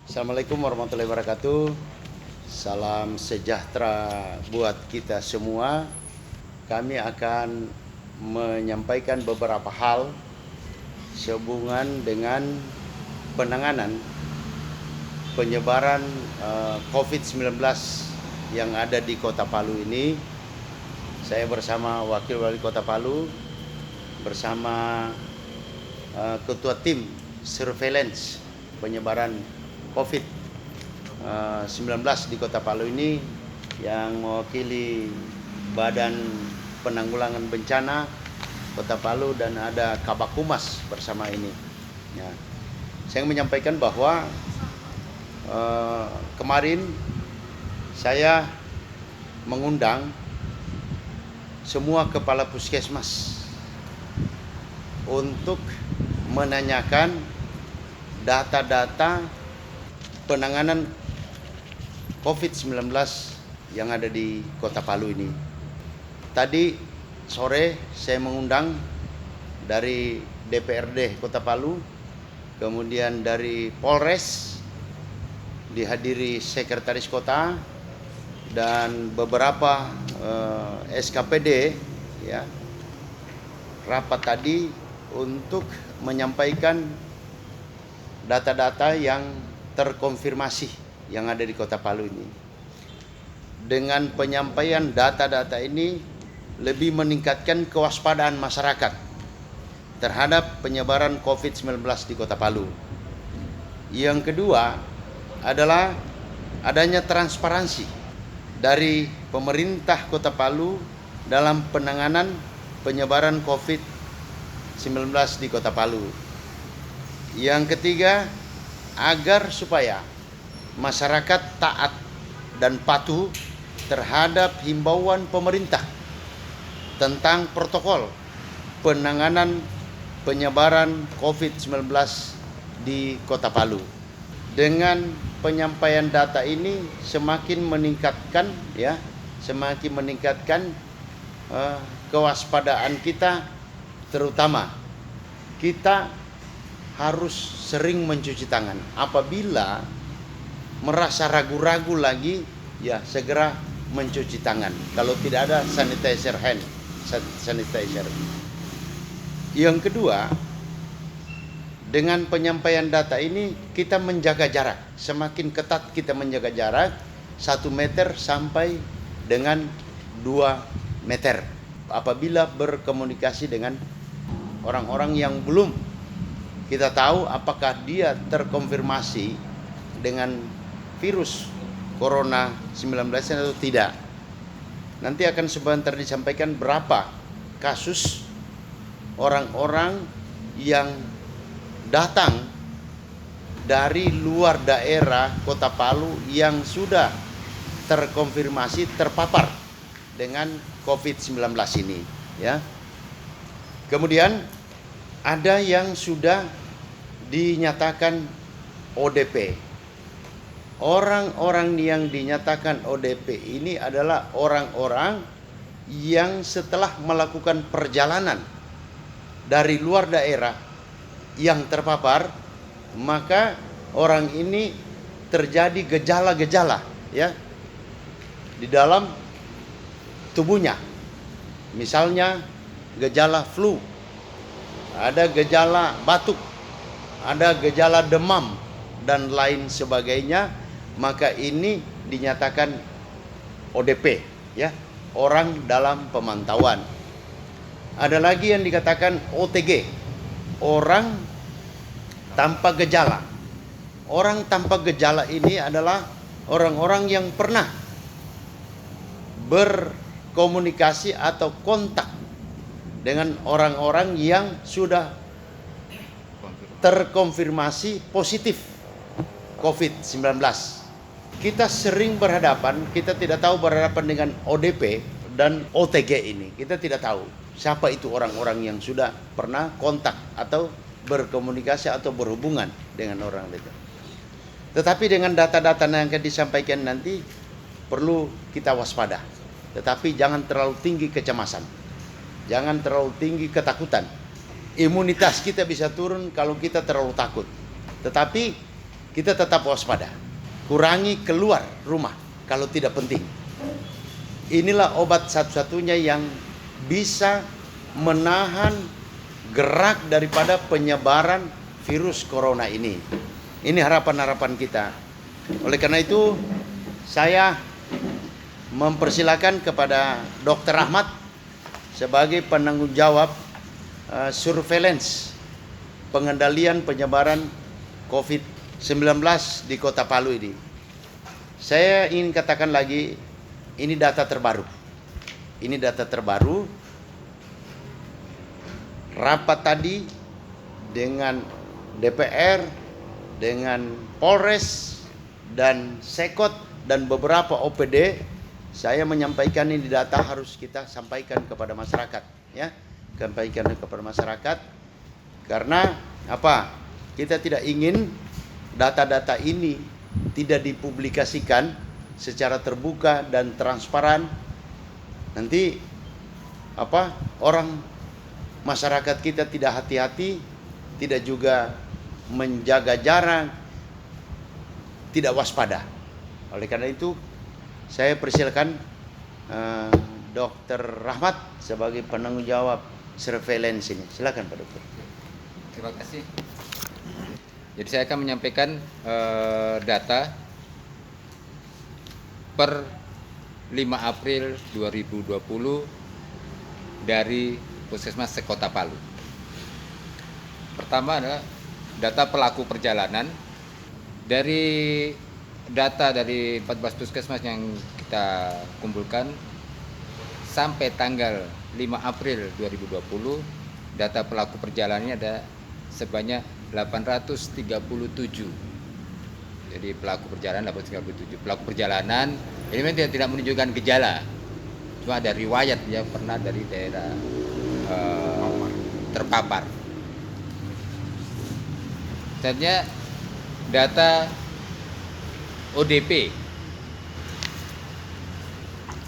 Assalamualaikum warahmatullahi wabarakatuh. Salam sejahtera buat kita semua. Kami akan menyampaikan beberapa hal sehubungan dengan penanganan penyebaran COVID-19 yang ada di Kota Palu ini. Saya bersama Wakil Wali Kota Palu, bersama Ketua Tim Surveillance Penyebaran COVID-19 di Kota Palu ini yang mewakili Badan Penanggulangan Bencana Kota Palu dan ada Kabak Humas bersama ini. Ya. Saya menyampaikan bahwa kemarin saya mengundang semua kepala puskesmas untuk menanyakan data-data penanganan COVID-19 yang ada di Kota Palu ini. Tadi sore saya mengundang dari DPRD Kota Palu, kemudian dari Polres, dihadiri Sekretaris Kota dan beberapa SKPD, ya, rapat tadi untuk menyampaikan data-data yang terkonfirmasi yang ada di Kota Palu ini. Dengan penyampaian data-data ini lebih meningkatkan kewaspadaan masyarakat terhadap penyebaran COVID-19 di Kota Palu. Yang kedua adalah adanya transparansi dari pemerintah Kota Palu dalam penanganan penyebaran COVID-19 di Kota Palu. Yang ketiga, agar supaya masyarakat taat dan patuh terhadap himbauan pemerintah tentang protokol penanganan penyebaran COVID-19 di Kota Palu. Dengan penyampaian data ini semakin meningkatkan kewaspadaan kita, terutama kita harus sering mencuci tangan. Apabila merasa ragu-ragu lagi, ya segera mencuci tangan. Kalau tidak ada hand sanitizer. Yang kedua, dengan penyampaian data ini kita menjaga jarak. Semakin ketat kita menjaga jarak 1 meter sampai dengan 2 meter. Apabila berkomunikasi dengan orang-orang yang belum kita tahu apakah dia terkonfirmasi dengan virus Corona 19 atau tidak. Nanti akan sebentar disampaikan berapa kasus orang-orang yang datang dari luar daerah Kota Palu yang sudah terkonfirmasi terpapar dengan COVID-19 ini, ya. Kemudian ada yang sudah dinyatakan ODP. Orang-orang yang dinyatakan ODP ini adalah orang-orang yang setelah melakukan perjalanan dari luar daerah yang terpapar, maka orang ini terjadi gejala-gejala, ya, di dalam tubuhnya. Misalnya gejala flu, ada gejala batuk, ada gejala demam, dan lain sebagainya, maka ini dinyatakan ODP, ya, orang dalam pemantauan. Ada lagi yang dikatakan OTG, orang tanpa gejala. Orang tanpa gejala ini adalah orang-orang yang pernah berkomunikasi atau kontak dengan orang-orang yang sudah terkonfirmasi positif COVID-19. Kita sering berhadapan, kita tidak tahu berhadapan dengan ODP dan OTG ini. Kita tidak tahu siapa itu orang-orang yang sudah pernah kontak atau berkomunikasi atau berhubungan dengan orang itu. Tetapi dengan data-data yang akan disampaikan nanti perlu kita waspada. Tetapi jangan terlalu tinggi kecemasan. Jangan terlalu tinggi ketakutan. Imunitas kita bisa turun kalau kita terlalu takut. Tetapi kita tetap waspada. Kurangi keluar rumah kalau tidak penting. Inilah obat satu-satunya yang bisa menahan gerak daripada penyebaran virus corona ini. Ini harapan-harapan kita. Oleh karena itu, saya mempersilakan kepada Dr. Ahmad sebagai penanggung jawab surveillance pengendalian penyebaran COVID-19 di Kota Palu ini. Saya ingin katakan lagi, ini data terbaru. Ini data terbaru. Rapat tadi dengan DPR, dengan Polres, dan Sekot, dan beberapa OPD, saya menyampaikan ini data harus kita sampaikan kepada masyarakat, ya, sampaikan kepada masyarakat, karena apa? Kita tidak ingin data-data ini tidak dipublikasikan secara terbuka dan transparan. Nanti apa? Orang masyarakat kita tidak hati-hati, tidak juga menjaga jarak, tidak waspada. Oleh karena itu, saya persilakan Dr. Rahmat sebagai penanggung jawab surveillance ini. Silakan Pak Dokter. Terima kasih. Jadi saya akan menyampaikan data per 5 April 2020 dari Puskesmas Sekota Palu. Pertama adalah data pelaku perjalanan. Dari data dari 14 puskesmas yang kita kumpulkan sampai tanggal 5 April 2020, data pelaku perjalanannya ada sebanyak 837. Jadi pelaku perjalanan 837. Pelaku perjalanan ini memang tidak menunjukkan gejala, cuma ada riwayat dia pernah dari daerah terpapar. Selanjutnya data ODP.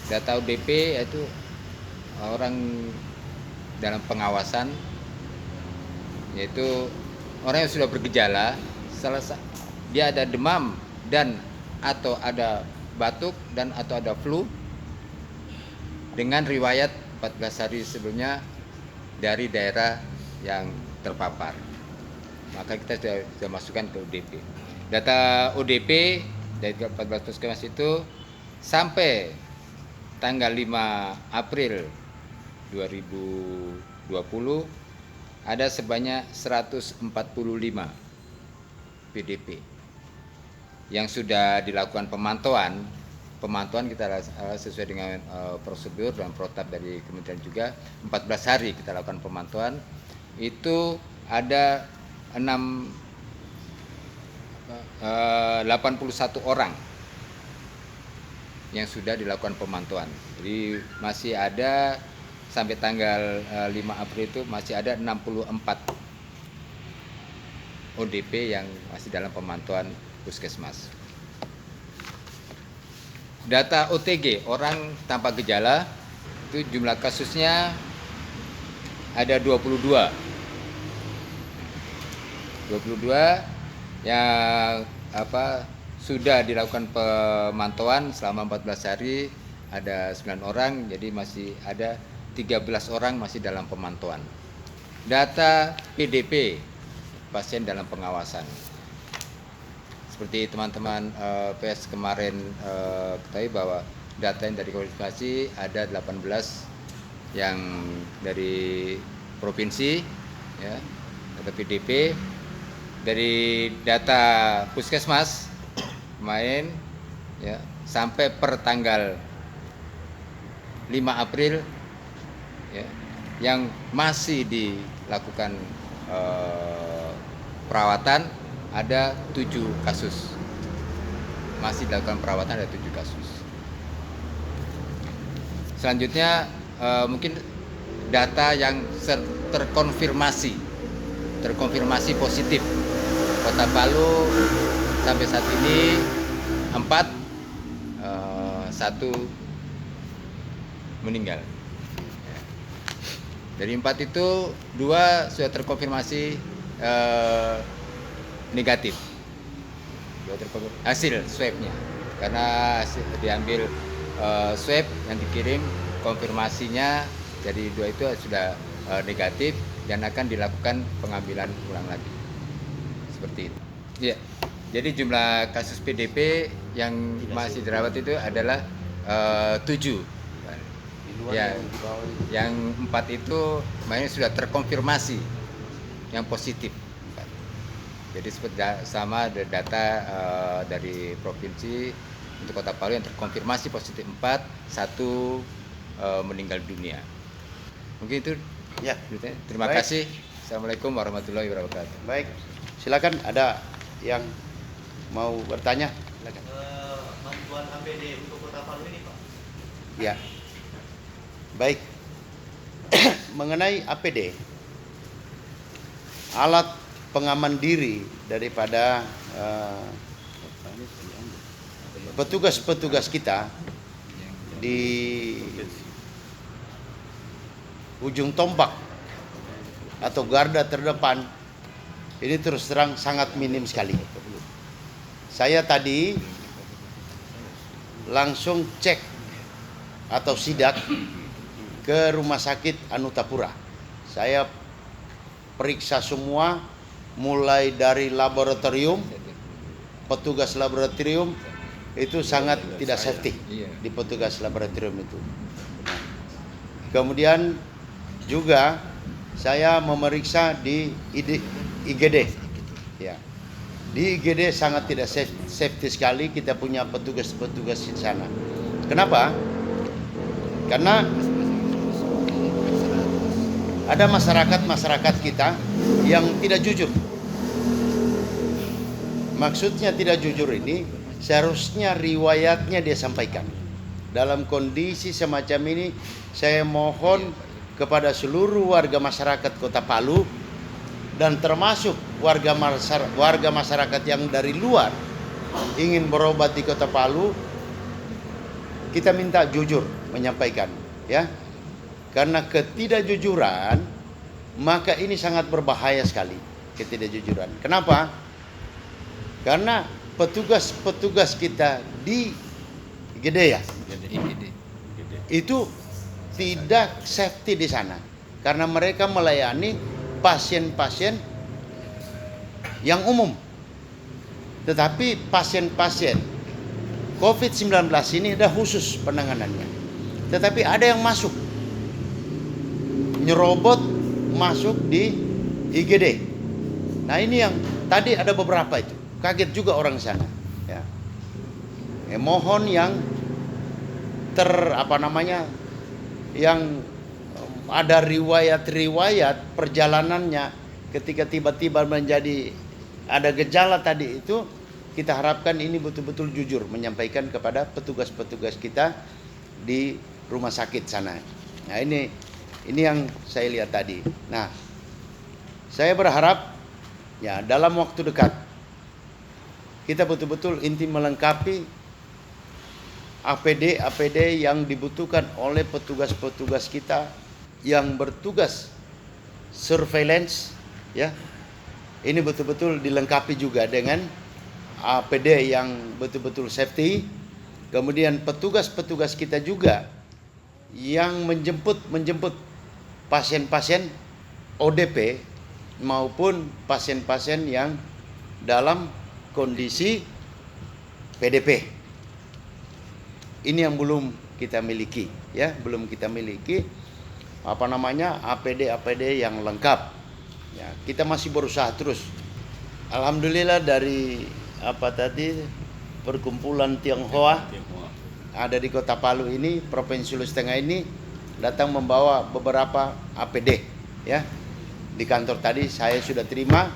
Data ODP yaitu orang dalam pengawasan, yaitu orang yang sudah bergejala, dia ada demam dan atau ada batuk dan atau ada flu dengan riwayat 14 hari sebelumnya dari daerah yang terpapar. Maka kita sudah masukkan ke ODP. Data ODP dari 14 puskesmas itu sampai tanggal 5 April 2020 ada sebanyak 145 PDP yang sudah dilakukan pemantauan. Pemantauan kita sesuai dengan prosedur dan protap dari kementerian juga, 14 hari kita lakukan pemantauan. Itu ada 81 orang yang sudah dilakukan pemantauan. Jadi masih ada sampai tanggal 5 April itu masih ada 64 ODP yang masih dalam pemantauan puskesmas. Data OTG, orang tanpa gejala, itu jumlah kasusnya ada 22 yang sudah dilakukan pemantauan selama 14 hari, ada 9 orang, jadi masih ada 13 orang masih dalam pemantauan. Data PDP, pasien dalam pengawasan. Seperti teman-teman PS kemarin ketahui bahwa data yang dari konfirmasi ada 18 yang dari provinsi, ya, data PDP. Dari data puskesmas kemarin, ya, sampai per tanggal 5 April, ya, yang masih dilakukan perawatan ada 7 kasus. Masih dilakukan perawatan ada 7 kasus. Selanjutnya mungkin data yang terkonfirmasi positif. Kota Palu sampai saat ini 4, 1 meninggal. Dari 4 itu 2 sudah terkonfirmasi negatif. hasil swabnya, karena diambil swab yang dikirim konfirmasinya jadi 2 itu sudah negatif dan akan dilakukan pengambilan ulang lagi seperti itu. Iya. Jadi jumlah kasus PDP yang masih dirawat itu adalah 7. Di luar Ya, yang di bawah ini. yang 4 itu makanya sudah terkonfirmasi yang positif. Jadi seperti sama ada data dari provinsi untuk Kota Palu yang terkonfirmasi positif 4, 1 meninggal dunia. Mungkin itu. Ya. Terima Baik. kasih. Assalamualaikum warahmatullahi wabarakatuh. Baik, silakan ada yang mau bertanya? Silakan. Bantuan APD untuk Kota Palu ini, Pak. Ya. Baik. Mengenai APD, alat pengaman diri daripada petugas-petugas kita di ujung tombak atau garda terdepan ini terus terang sangat minim sekali. Saya tadi langsung cek atau sidak ke rumah sakit Anutapura. Saya periksa semua mulai dari laboratorium, petugas laboratorium itu sangat tidak safety di petugas laboratorium itu. Kemudian juga saya memeriksa di IGD. Ya. Di IGD sangat tidak safety sekali, kita punya petugas-petugas di sana. Kenapa? Karena ada masyarakat kita yang tidak jujur. Maksudnya tidak jujur ini seharusnya riwayatnya dia sampaikan. Dalam kondisi semacam ini saya mohon kepada seluruh warga masyarakat Kota Palu dan termasuk warga masyarakat yang dari luar ingin berobat di Kota Palu, kita minta jujur menyampaikan, ya. Karena ketidakjujuran maka ini sangat berbahaya sekali, ketidakjujuran. Kenapa? Karena petugas-petugas kita di Gede ya, itu tidak safety di sana karena mereka melayani pasien-pasien yang umum. Tetapi pasien-pasien COVID-19 ini ada khusus penanganannya. Tetapi ada yang masuk, nyerobot masuk di IGD. Nah ini yang tadi ada beberapa itu, kaget juga orang sana. Ya. Mohon yang yang ada riwayat-riwayat perjalanannya ketika tiba-tiba menjadi ada gejala tadi itu, kita harapkan ini betul-betul jujur menyampaikan kepada petugas-petugas kita di rumah sakit sana. Nah ini yang saya lihat tadi. Nah saya berharap ya dalam waktu dekat kita betul-betul inti melengkapi APD yang dibutuhkan oleh petugas-petugas kita yang bertugas surveillance, ya. Ini betul-betul dilengkapi juga dengan APD yang betul-betul safety. Kemudian petugas-petugas kita juga yang menjemput pasien-pasien ODP maupun pasien-pasien yang dalam kondisi PDP. Ini yang belum kita miliki, ya, belum kita miliki APD yang lengkap. Ya, kita masih berusaha terus. Alhamdulillah dari perkumpulan Tionghoa ada di Kota Palu ini, Provinsi Sulawesi Tengah ini datang membawa beberapa APD, ya. Di kantor tadi saya sudah terima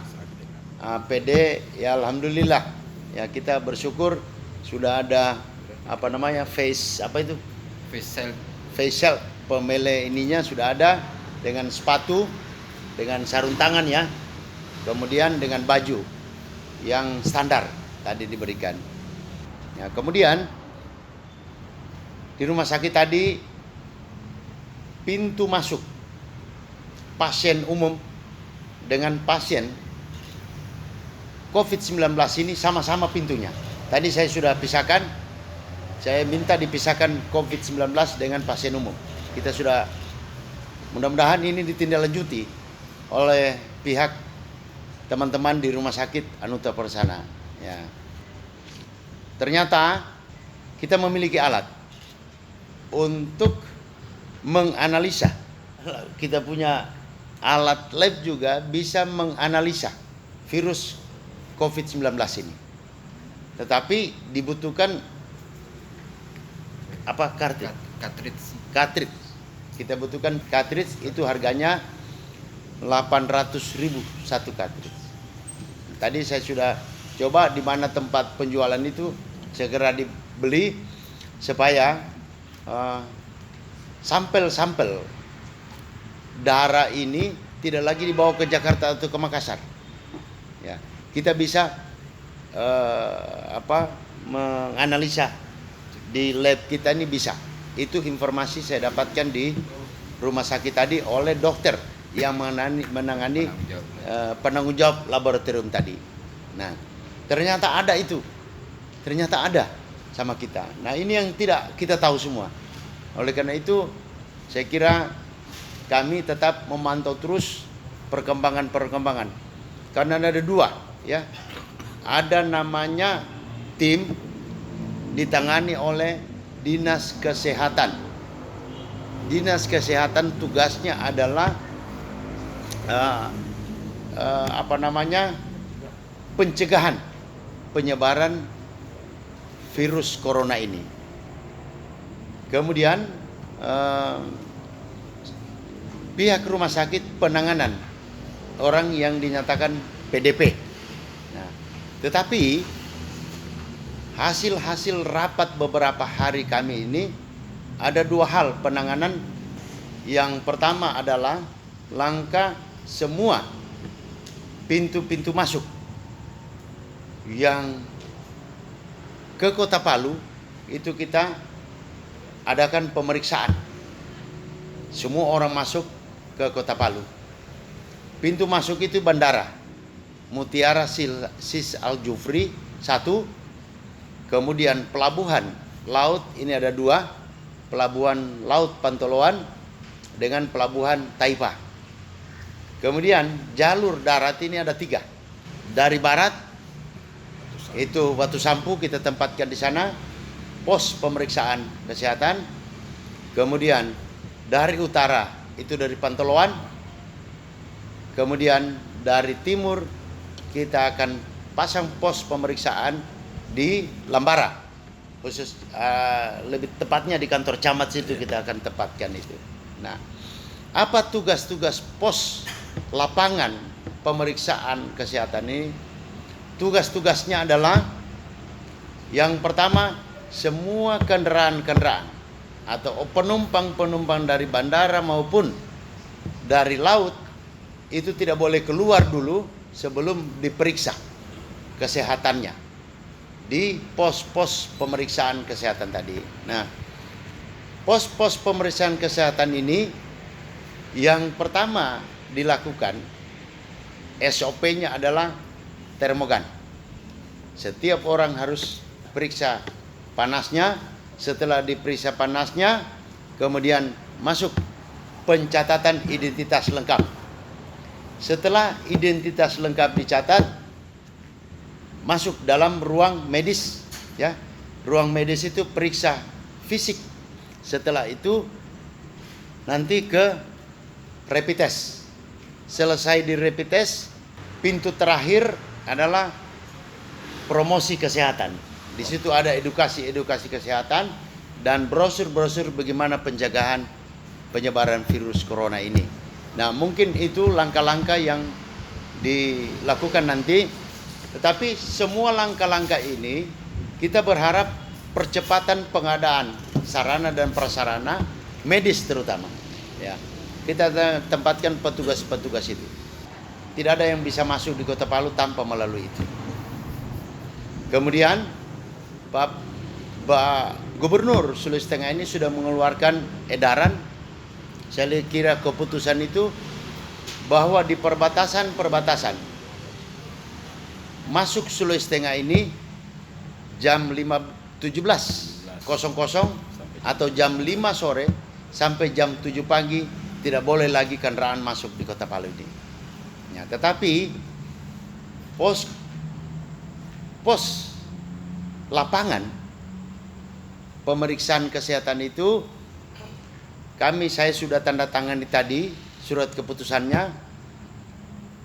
APD, ya alhamdulillah. Ya kita bersyukur sudah ada face shield pemele ininya sudah ada dengan sepatu, dengan sarung tangan ya. Kemudian dengan baju yang standar tadi diberikan. Ya, kemudian di rumah sakit tadi pintu masuk pasien umum dengan pasien COVID-19 ini sama-sama pintunya. Tadi saya sudah pisahkan, saya minta dipisahkan COVID-19 dengan pasien umum. Kita sudah, mudah-mudahan ini ditindaklanjuti oleh pihak teman-teman di Rumah Sakit Anuta Persana. Ya. Ternyata kita memiliki alat untuk menganalisa. Kita punya alat lab juga bisa menganalisa virus COVID-19 ini. Tetapi dibutuhkan cartridge. Kita butuhkan cartridge, itu harganya 800.000 satu cartridge. Tadi saya sudah coba di mana tempat penjualan itu segera dibeli supaya sampel-sampel darah ini tidak lagi dibawa ke Jakarta atau ke Makassar. Ya, kita bisa menganalisa di lab kita ini bisa. Itu informasi saya dapatkan di rumah sakit tadi oleh dokter yang menangani penanggung jawab laboratorium tadi. Nah, ternyata ada itu. Ternyata ada sama kita. Nah, ini yang tidak kita tahu semua. Oleh karena itu, saya kira kami tetap memantau terus perkembangan. Karena ada dua, ya. Ada namanya tim ditangani oleh Dinas Kesehatan. Dinas Kesehatan tugasnya adalah pencegahan penyebaran virus corona ini. Kemudian pihak rumah sakit penanganan orang yang dinyatakan PDP. Nah, tetapi hasil rapat beberapa hari kami ini ada dua hal penanganan. Yang pertama adalah langkah semua pintu-pintu masuk yang ke Kota Palu itu kita adakan pemeriksaan. Semua orang masuk ke Kota Palu. Pintu masuk itu bandara Mutiara Sis Al Jufri 1, kemudian pelabuhan laut ini ada 2, pelabuhan laut Pantoloan dengan pelabuhan Taipa. Kemudian jalur darat ini ada 3. Dari barat itu Batu Sampu kita tempatkan di sana pos pemeriksaan kesehatan. Kemudian dari utara itu dari Pantoloan. Kemudian dari timur kita akan pasang pos pemeriksaan di Lambara. Khusus lebih tepatnya di kantor camat situ kita akan tempatkan itu. Nah, apa tugas-tugas pos lapangan pemeriksaan kesehatan ini? Tugas-tugasnya adalah yang pertama, semua kendaraan-kendaraan atau penumpang-penumpang dari bandara maupun dari laut itu tidak boleh keluar dulu sebelum diperiksa kesehatannya di pos-pos pemeriksaan kesehatan tadi. Nah, pos-pos pemeriksaan kesehatan ini yang pertama dilakukan SOP-nya adalah termogan. Setiap orang harus periksa panasnya. Setelah diperiksa panasnya, kemudian masuk pencatatan identitas lengkap. Setelah identitas lengkap dicatat, masuk dalam ruang medis, ya. Ruang medis itu periksa fisik. Setelah itu nanti ke rapid test. Selesai di rapid test, pintu terakhir adalah promosi kesehatan. Di situ ada edukasi kesehatan dan brosur-brosur bagaimana pencegahan penyebaran virus corona ini. Nah, mungkin itu langkah-langkah yang dilakukan nanti. Tetapi semua langkah-langkah ini kita berharap percepatan pengadaan sarana dan prasarana medis terutama. Ya, kita tempatkan petugas-petugas itu. Tidak ada yang bisa masuk di Kota Palu tanpa melalui itu. Kemudian Pak Gubernur Sulawesi Tengah ini sudah mengeluarkan edaran. Saya kira keputusan itu bahwa di perbatasan-perbatasan masuk Sulawesi Tengah ini jam 17.00 atau jam 5 sore sampai jam 7 pagi tidak boleh lagi kendaraan masuk di Kota Palu ini. Ya, tetapi pos lapangan pemeriksaan kesehatan itu saya sudah tanda tangani tadi surat keputusannya,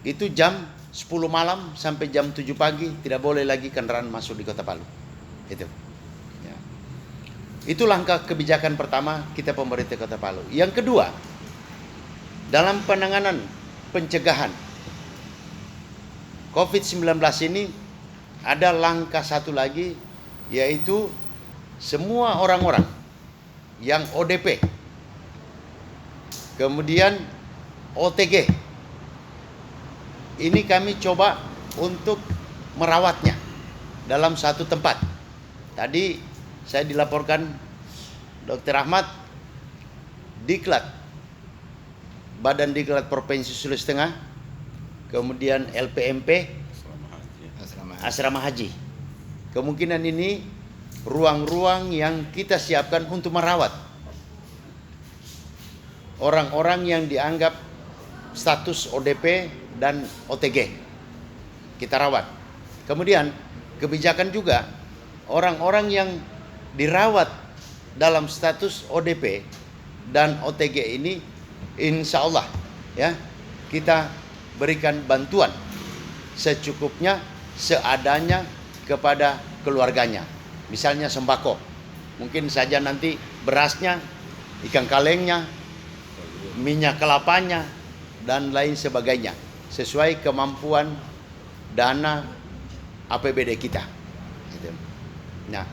itu jam 10 malam sampai jam 7 pagi tidak boleh lagi kendaraan masuk di Kota Palu. Itu. Ya. Itu langkah kebijakan pertama kita pemerintah Kota Palu. Yang kedua, dalam penanganan pencegahan COVID-19 ini ada langkah satu lagi, yaitu semua orang-orang yang ODP, kemudian OTG, ini kami coba untuk merawatnya dalam satu tempat. Tadi saya dilaporkan Dr. Ahmad, Diklat, Badan Diklat Provinsi Sulawesi Tengah, kemudian LPMP, Asrama Haji. Kemungkinan ini ruang-ruang yang kita siapkan untuk merawat orang-orang yang dianggap status ODP dan OTG. Kita rawat. Kemudian kebijakan juga orang-orang yang dirawat dalam status ODP dan OTG ini, insya Allah ya, kita berikan bantuan secukupnya, seadanya kepada keluarganya. Misalnya sembako, mungkin saja nanti berasnya, ikan kalengnya, minyak kelapanya, dan lain sebagainya, sesuai kemampuan dana APBD kita. Nah,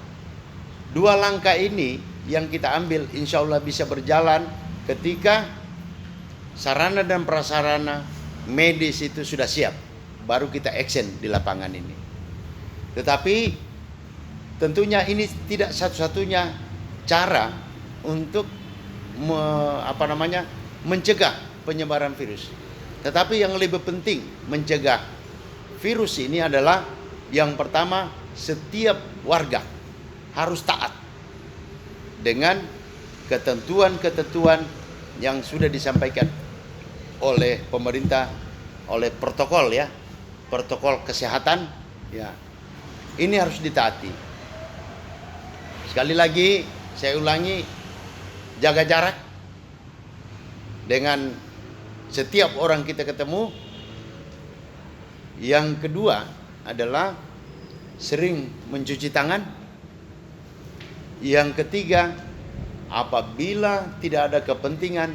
dua langkah ini yang kita ambil insya Allah bisa berjalan ketika sarana dan prasarana medis itu sudah siap, baru kita action di lapangan ini. Tetapi tentunya ini tidak satu-satunya cara untuk mencegah penyebaran virus. Tetapi yang lebih penting mencegah virus ini adalah, yang pertama, setiap warga harus taat dengan ketentuan-ketentuan yang sudah disampaikan oleh pemerintah, oleh protokol ya, protokol kesehatan ya. Ini harus ditaati. Sekali lagi saya ulangi, jaga jarak dengan setiap orang kita ketemu. Yang kedua adalah sering mencuci tangan. Yang ketiga, apabila tidak ada kepentingan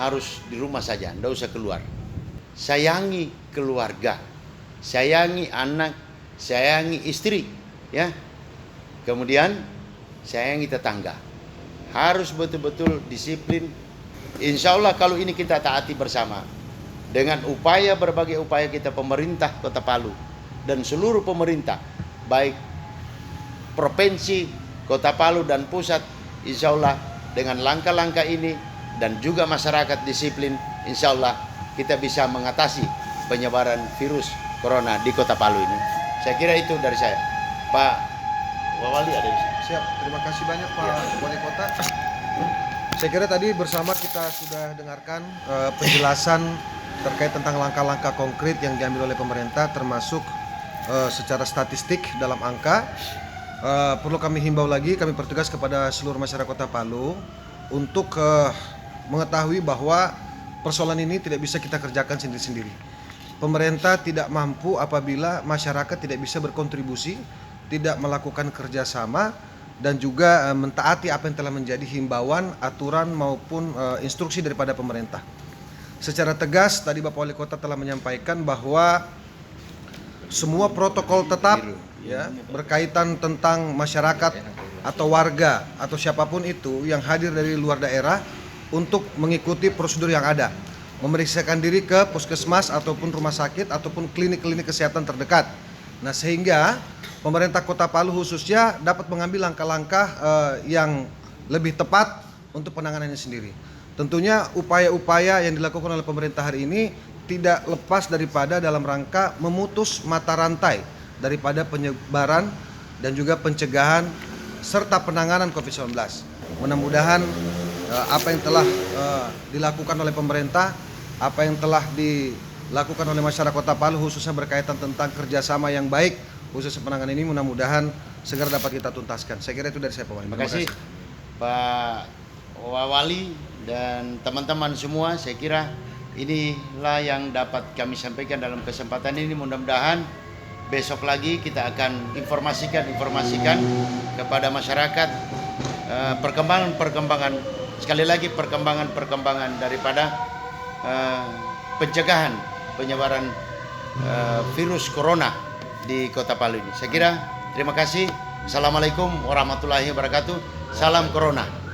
harus di rumah saja, tidak usah keluar. Sayangi keluarga, sayangi anak, sayangi istri, ya. Kemudian sayangi tetangga. Harus betul-betul disiplin. Insya Allah kalau ini kita taati bersama, dengan berbagai upaya kita, pemerintah Kota Palu dan seluruh pemerintah, baik provinsi, Kota Palu dan pusat, insya Allah dengan langkah-langkah ini dan juga masyarakat disiplin, insya Allah kita bisa mengatasi penyebaran virus corona di Kota Palu ini. Saya kira itu dari saya. Pak Wali ada di sini. Siap, terima kasih banyak Pak Wali Kota. Saya kira tadi bersama kita sudah dengarkan penjelasan terkait tentang langkah-langkah konkret yang diambil oleh pemerintah, termasuk secara statistik dalam angka. Perlu kami himbau lagi, kami bertugas kepada seluruh masyarakat Kota Palu untuk mengetahui bahwa persoalan ini tidak bisa kita kerjakan sendiri-sendiri. Pemerintah tidak mampu apabila masyarakat tidak bisa berkontribusi, tidak melakukan kerjasama, dan juga mentaati apa yang telah menjadi himbauan, aturan maupun instruksi daripada pemerintah. Secara tegas tadi Bapak Wali Kota telah menyampaikan bahwa semua protokol tetap ya berkaitan tentang masyarakat atau warga atau siapapun itu yang hadir dari luar daerah untuk mengikuti prosedur yang ada, memeriksakan diri ke puskesmas ataupun rumah sakit ataupun klinik-klinik kesehatan terdekat. Nah, sehingga pemerintah Kota Palu khususnya dapat mengambil langkah-langkah yang lebih tepat untuk penanganannya sendiri. Tentunya upaya-upaya yang dilakukan oleh pemerintah hari ini tidak lepas daripada dalam rangka memutus mata rantai daripada penyebaran dan juga pencegahan serta penanganan COVID-19. Mudah-mudahan apa yang telah dilakukan oleh pemerintah, apa yang telah dilakukan oleh masyarakat Kota Palu khususnya berkaitan tentang kerjasama yang baik khusus penanganan ini mudah-mudahan segera dapat kita tuntaskan. Saya kira itu dari saya, Pak Wali. Terima kasih Pak Wali dan teman-teman semua. Saya kira inilah yang dapat kami sampaikan dalam kesempatan ini. Mudah-mudahan besok lagi kita akan informasikan kepada masyarakat perkembangan sekali lagi perkembangan daripada pencegahan penyebaran virus corona di Kota Palu ini. Saya kira terima kasih. Assalamualaikum warahmatullahi wabarakatuh. Salam corona.